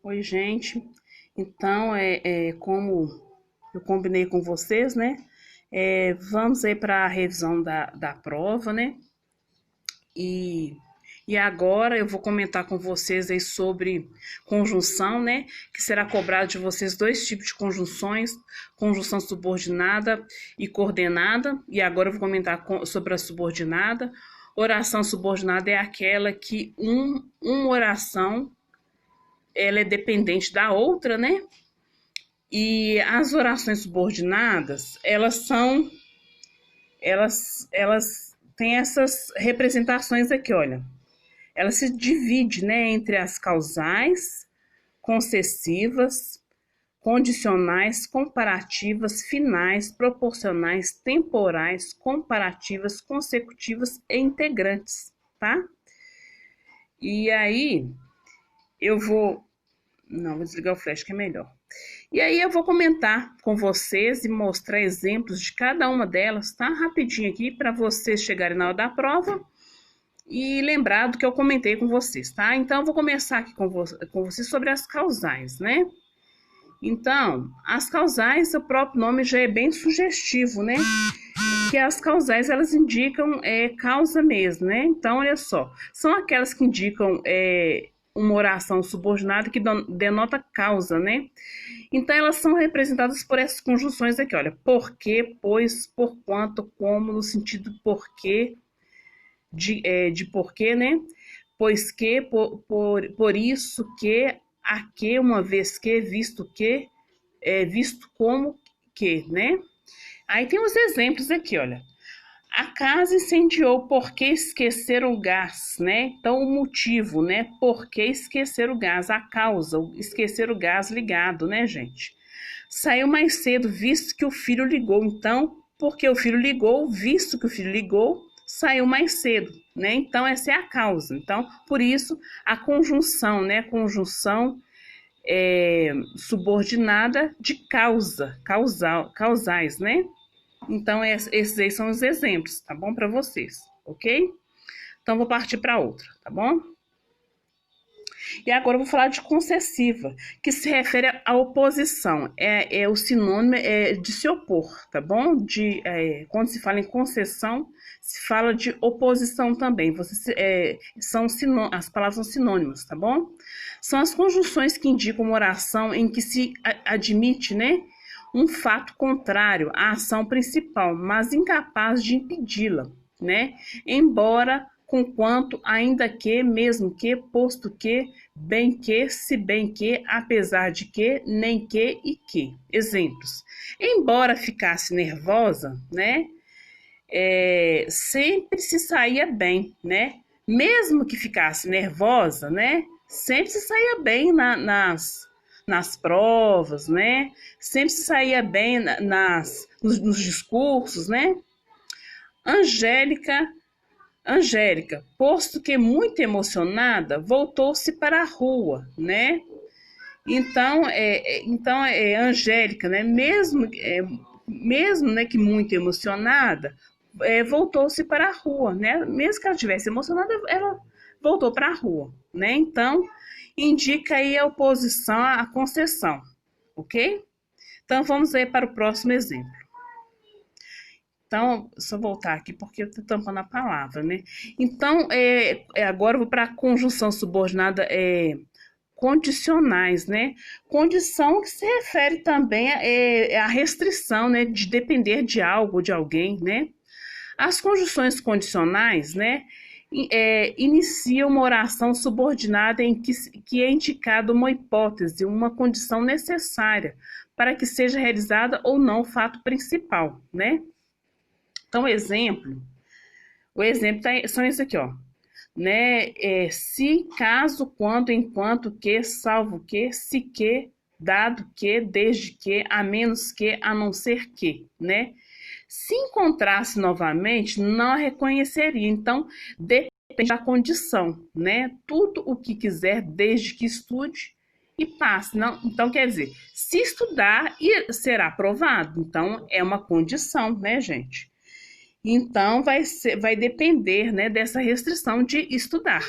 Oi, gente. Então, como eu combinei com vocês, né? Vamos aí para a revisão da prova, né? E, e agora eu vou comentar com vocês aí sobre conjunção, né? Que será cobrado de vocês dois tipos de conjunções, conjunção subordinada e coordenada. E agora eu vou comentar sobre a subordinada. Oração subordinada é aquela que uma oração ela é dependente da outra, né? E as orações subordinadas, elas têm essas representações aqui, olha. Ela se divide, né, entre as causais, concessivas, condicionais, comparativas, finais, proporcionais, temporais, comparativas, consecutivas e integrantes, tá? E aí, eu vou... Não, vou desligar o flash que é melhor. E aí eu vou comentar com vocês e mostrar exemplos de cada uma delas, tá? Rapidinho aqui para vocês chegarem na hora da prova e lembrar do que eu comentei com vocês, tá? Então eu vou começar aqui com vocês sobre as causais, né? Então, as causais, o próprio nome já é bem sugestivo, né? Que as causais, elas indicam causa mesmo, né? Então, olha só, são aquelas que indicam uma oração subordinada que denota causa, né? Então, elas são representadas por essas conjunções aqui, olha. Porque, pois, porquanto, como, no sentido porquê, de porquê, né? Pois que, por isso que, a que, uma vez que, visto como que, né? Aí tem os exemplos aqui, olha. A casa incendiou porque esqueceram o gás, né? Então, o motivo, né? Por que esquecer o gás? A causa, esquecer o gás ligado, né, gente? Saiu mais cedo, visto que o filho ligou. Então, porque o filho ligou, visto que o filho ligou, saiu mais cedo, né? Então, essa é a causa. Então, por isso, a conjunção, né? Conjunção subordinada de causais, né? Então, esses aí são os exemplos, tá bom? Para vocês, ok? Então, vou partir para outra, tá bom? E agora eu vou falar de concessiva, que se refere à oposição. O sinônimo de se opor, tá bom? Quando se fala em concessão, se fala de oposição também. As palavras são sinônimas, tá bom? São as conjunções que indicam uma oração em que se admite, né? Um fato contrário à ação principal, mas incapaz de impedi-la, né? Embora, conquanto, ainda que, mesmo que, posto que, bem que, se bem que, apesar de que, nem que e que. Exemplos. Embora ficasse nervosa, né? Sempre se saía bem, né? Mesmo que ficasse nervosa, né? Sempre se saía bem nas provas, né? Sempre se saía bem nos discursos, né? Angélica, posto que muito emocionada, voltou-se para a rua, né? Então, Angélica, né? Mesmo né, que muito emocionada, voltou-se para a rua, né? Mesmo que ela estivesse emocionada, ela voltou para a rua, né? Então, indica aí a oposição à concessão, ok? Então, vamos aí para o próximo exemplo. Então, só voltar aqui porque eu estou tampando a palavra, né? Então, agora eu vou para a conjunção subordinada condicionais, né? Condição que se refere também à restrição, né? De depender de algo, de alguém, né? As conjunções condicionais, né? Inicia uma oração subordinada em que é indicada uma hipótese, uma condição necessária para que seja realizada ou não o fato principal, né? Então, o exemplo são esses aqui, ó. Né? Se, caso, quando, enquanto que, salvo que, se que, dado que, desde que, a menos que, a não ser que, né? Se encontrasse novamente, não a reconheceria. Então, depende da condição, né? Tudo o que quiser, desde que estude e passe. Não, então, quer dizer, se estudar, será aprovado. Então, é uma condição, né, gente? Então, vai depender, né, dessa restrição de estudar,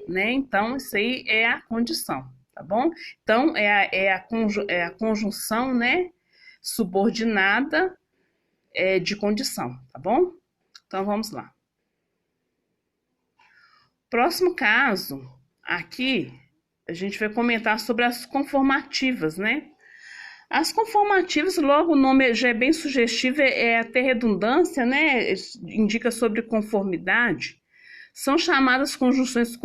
né? Então, isso aí é a condição, tá bom? Então, é a conjunção, né, subordinada de condição, tá bom? Então, vamos lá. Próximo caso, aqui, a gente vai comentar sobre as conformativas, né? As conformativas, logo o nome já é bem sugestivo, é até redundância, né? Indica sobre conformidade. São chamadas conjunções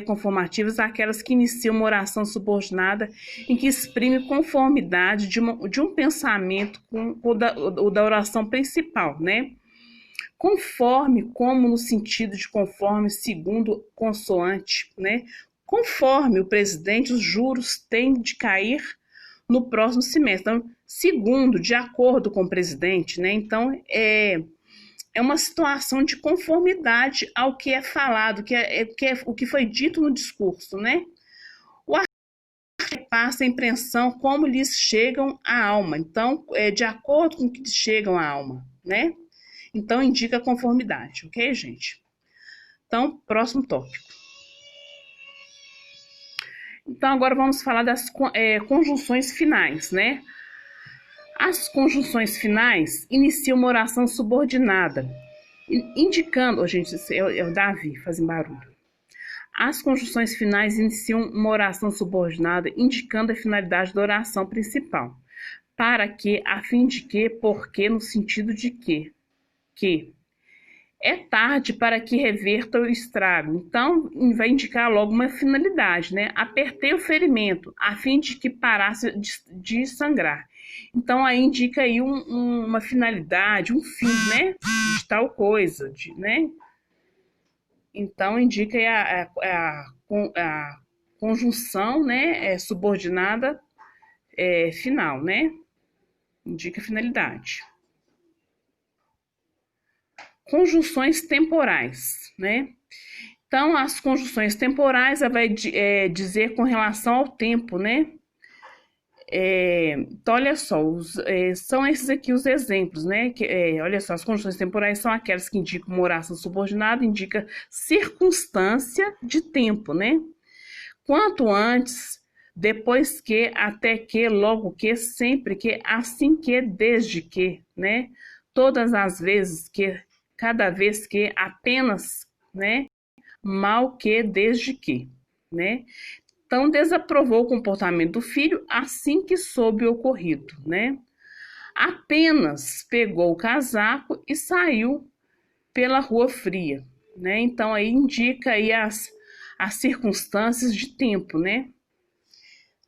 conformativas aquelas que iniciam uma oração subordinada em que exprime conformidade de um pensamento com o da oração principal, né? Conforme, como no sentido de conforme, segundo consoante, né? Conforme o presidente, os juros têm de cair no próximo semestre. Então, segundo, de acordo com o presidente, né? Então, é uma situação de conformidade ao que é falado, o que foi dito no discurso, né? O passa a impressão como lhes chegam à alma. Então, de acordo com o que lhes chegam à alma, né? Então, indica conformidade, ok, gente? Então, próximo tópico. Então, agora vamos falar das conjunções finais, né? As conjunções finais iniciam uma oração subordinada, indicando... gente, é o Davi fazendo barulho. As conjunções finais iniciam uma oração subordinada, indicando a finalidade da oração principal. Para que, a fim de que, porque, no sentido de que. É tarde para que reverta o estrago. Então, vai indicar logo uma finalidade, né? Apertei o ferimento, a fim de que parasse de sangrar. Então, aí indica aí uma finalidade, um fim, né? De tal coisa, né? Então, indica aí a conjunção, né? Subordinada final, né? Indica a finalidade. Conjunções temporais, né? Então, as conjunções temporais vai dizer com relação ao tempo, né? Então, olha só, são esses aqui os exemplos, né? Olha só, as conjunções temporais são aquelas que indicam uma oração subordinada, indica circunstância de tempo, né? Quanto antes, depois que, até que, logo que, sempre que, assim que, desde que, né? Todas as vezes que, cada vez que, apenas, né? Mal que, desde que, né? Então, desaprovou o comportamento do filho assim que soube o ocorrido, né? Apenas pegou o casaco e saiu pela rua fria, né? Então, aí indica aí as circunstâncias de tempo, né?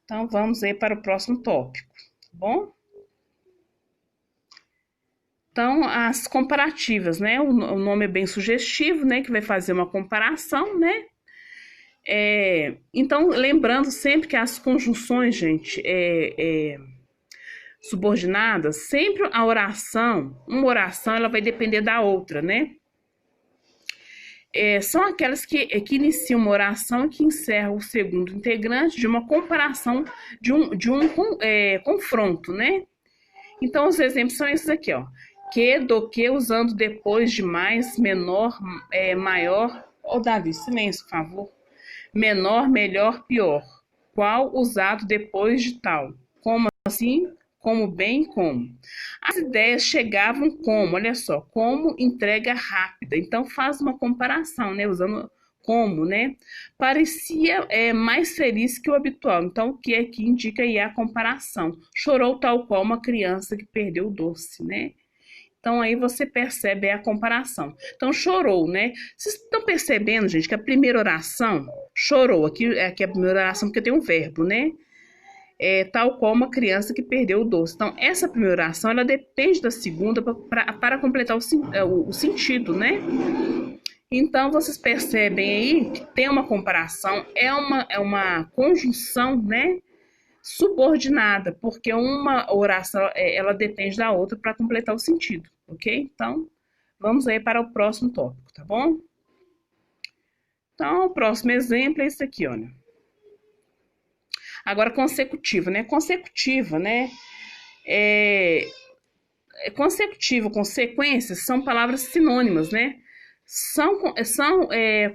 Então, vamos aí para o próximo tópico, tá bom? Então, as comparativas, né? O nome é bem sugestivo, né? Que vai fazer uma comparação, né? Então, lembrando sempre que as conjunções, gente, subordinadas, sempre a oração, uma oração, ela vai depender da outra, né? São aquelas que iniciam uma oração e que encerram o segundo integrante de uma comparação, de um confronto, né? Então, os exemplos são esses aqui, ó. Que, do que, usando depois de mais, menor, maior. Ô, Davi, silêncio, por favor. Menor, melhor, pior. Qual usado depois de tal? Como assim? Como bem, como. As ideias chegavam como, olha só, como entrega rápida. Então faz uma comparação, né? Usando como, né? Parecia mais feliz que o habitual. Então, o que aqui indica aí a comparação. Chorou tal qual uma criança que perdeu o doce, né? Então, aí você percebe a comparação. Então, chorou, né? Vocês estão percebendo, gente, que a primeira oração, chorou, aqui é a primeira oração porque tem um verbo, né? Tal qual uma criança que perdeu o doce. Então, essa primeira oração, ela depende da segunda para completar o sentido, né? Então, vocês percebem aí que tem uma comparação, é uma conjunção, né? Subordinada, porque uma oração ela depende da outra para completar o sentido, ok? Então, vamos aí para o próximo tópico, tá bom? Então, o próximo exemplo é esse aqui, olha. Agora, consecutiva, né? Consecutiva, né? Consecutiva, consequências são palavras sinônimas, né? São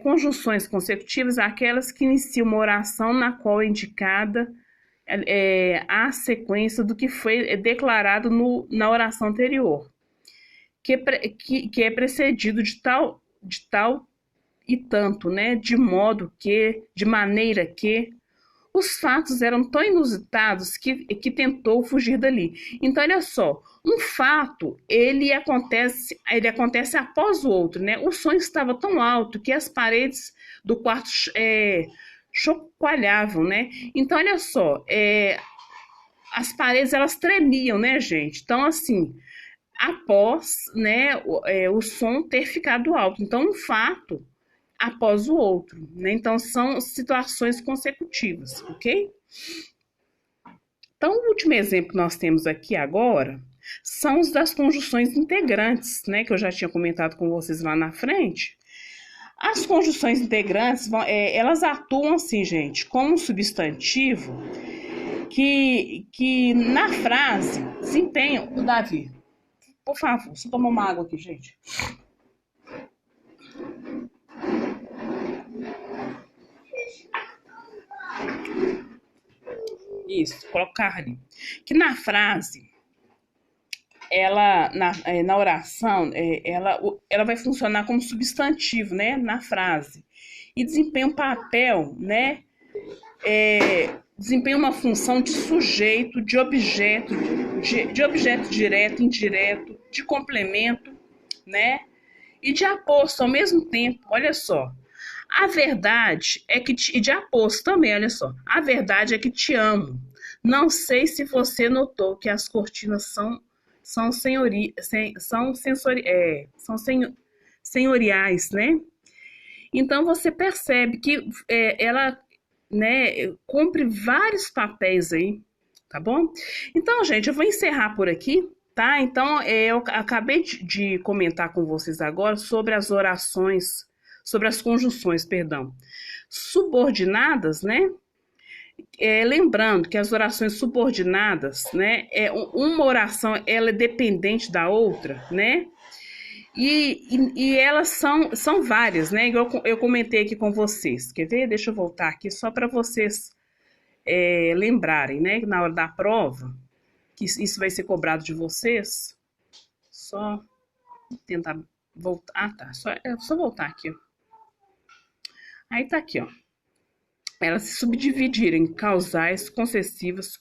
conjunções consecutivas aquelas que iniciam uma oração na qual é indicada a sequência do que foi declarado na oração anterior, que é precedido de tal e tanto, né? De maneira que os fatos eram tão inusitados que tentou fugir dali. Então, olha só, um fato, ele acontece após o outro, né? O som estava tão alto que as paredes do quarto chacoalhavam, né? Então, olha só, as paredes, elas tremiam, né, gente? Então, assim, após, né, o som ter ficado alto. Então, um fato após o outro, né? Então, são situações consecutivas, ok? Então, o último exemplo que nós temos aqui agora são os das conjunções integrantes, né? Que eu já tinha comentado com vocês lá na frente. As conjunções integrantes, elas atuam assim, gente, como um substantivo que na frase desempenham... Davi, por favor, só tomar uma água aqui, gente. Isso, colocar ali. Que na frase, na oração, ela vai funcionar como substantivo, né? Na frase. E desempenha um papel, né? Desempenha uma função de sujeito, de objeto direto, indireto, de complemento, né? E de aposto ao mesmo tempo. Olha só. A verdade é que... E de aposto também, olha só. A verdade é que te amo. Não sei se você notou que as cortinas são senhoriais, né? Então você percebe que ela, né, cumpre vários papéis aí, tá bom? Então, gente, eu vou encerrar por aqui, tá? Então, eu acabei de comentar com vocês agora sobre as orações, sobre as conjunções, perdão, subordinadas, né? Lembrando que as orações subordinadas, né? Uma oração, ela é dependente da outra, né? E elas são várias, né? Igual eu comentei aqui com vocês. Quer ver? Deixa eu voltar aqui só para vocês lembrarem, né? Na hora da prova, que isso vai ser cobrado de vocês. Só tentar voltar. Ah, tá. Só voltar aqui, ó. Aí tá aqui, ó. Elas se subdividiram em causais, concessivas,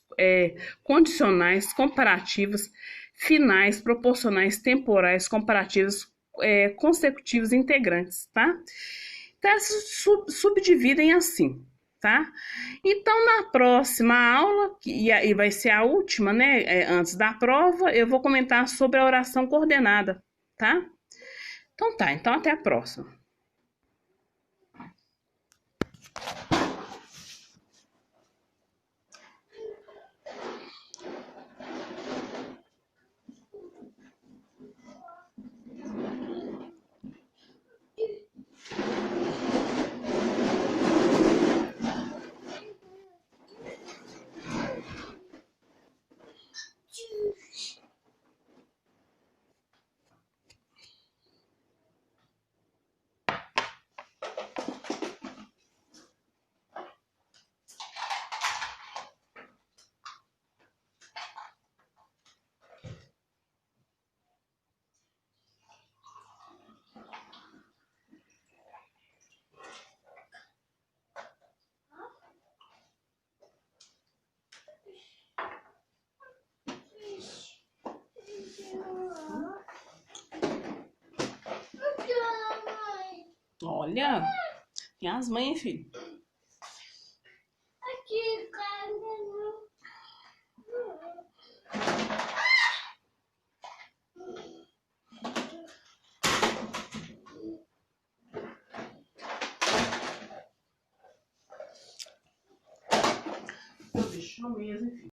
condicionais, comparativas, finais, proporcionais, temporais, comparativas, consecutivas, integrantes, tá? Então, elas se subdividem assim, tá? Então, na próxima aula, e vai ser a última, né, antes da prova, eu vou comentar sobre a oração coordenada, tá? Então tá, então até a próxima. Olha, tem as mães, filho. Aqui, cara. Deixa eu mesmo, filho.